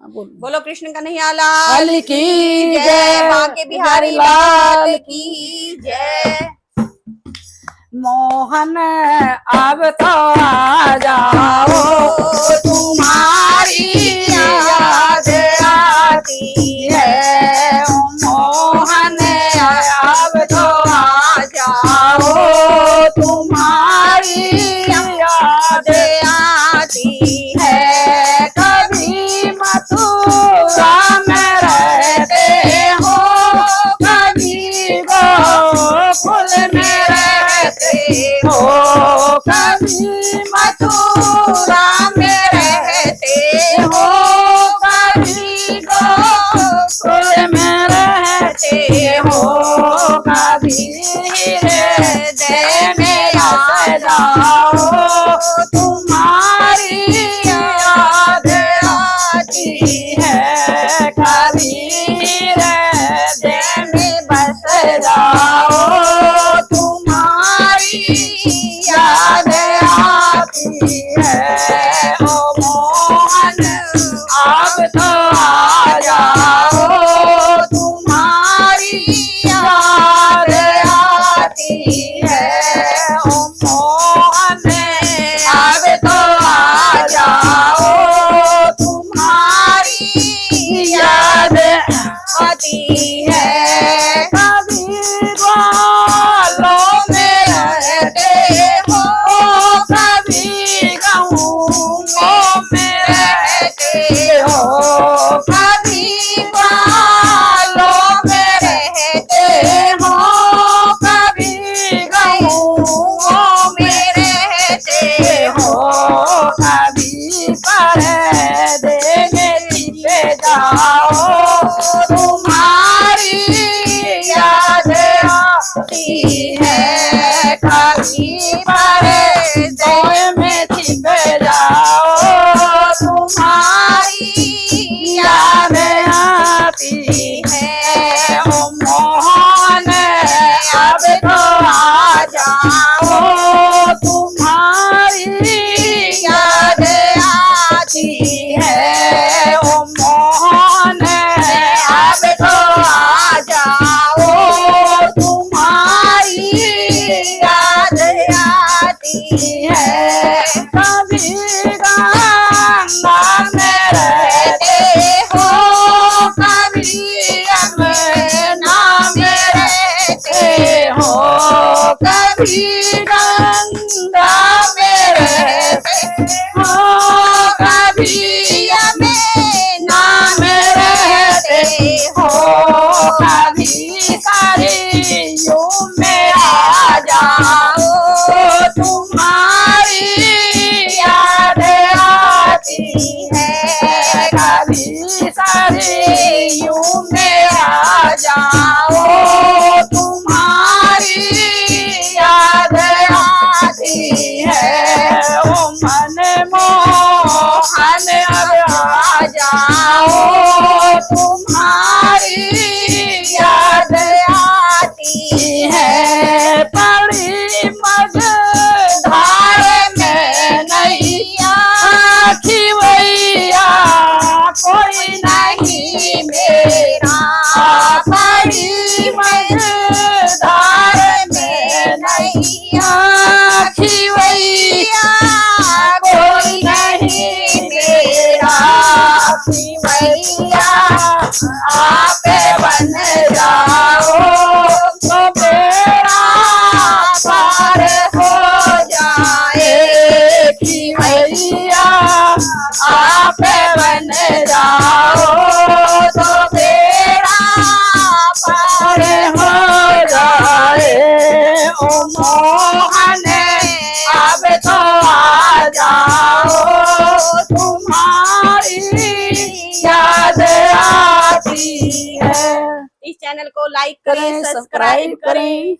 बोलो कृष्ण कन्हैया लाल की जय, बांके बिहारी लाल की जय। मोहन अब तो आ जाओ, तुम्हारी याद आती है। मोहन अब तो आ जाओ, तुम्हारी याद आती है। कभी मथुरा में रहते हो, कभी गोकुल में रहते हो, कभी मथुरा में रहते हो, कभी गोकुल में रहते हो, कभी हृदय में आ जाओ, तुम्हारी याद आती है। कभी हृदय में बस जाओ, याद आती है। ओ मोहन अब तो आ जाओ, तुम्हारी याद आती है। ओ मोहन अब तो आ जाओ, तुम्हारी याद आती है। कभी ग्वालों में रहते हो, कभी गाँवों में रहते हो, कभी ग्वालों में रहते हो, कभी गाँवों में रहते हो, कभी पर्दे में छिपे जाओ, तुम्हारी याद आती है। कभी पर्दे में छिपे जाओ, तुम्हारी याद आती है। ओ मोहन अब तो आ जाओ, तुम्हारी याद आती है। ओ मोहन अब तो आ जाओ, तुम्हारी याद आती है। कभी गंगा में रहते हो, कभी यमुना में रहते हो, कभी गंगा में रहते हो, कभी यमुना में रहते हो, कभी सरयू में आ जाओ, तुम्हारी याद आती है। कभी सरयू में आ जाओ, तुम्हारी याद आती है। ओ मन मोहन अब आ जाओ, तुम्हारी याद आती है। बड़ी मझधार में नैया खिवैया कोई नहीं मेरा, बड़ी मझधार में नैया खिवैया कोई नहीं मेरा। खिवैया आप बन जाओ, तो बेड़ा पार हो जाए। खिवैया आप बन जाओ, तो बेड़ा पार हो जाए। ओ मोहन अब तो आ जाओ, तुम्हारी याद आती है। इस चैनल को लाइक करें, करें, सब्सक्राइब करें।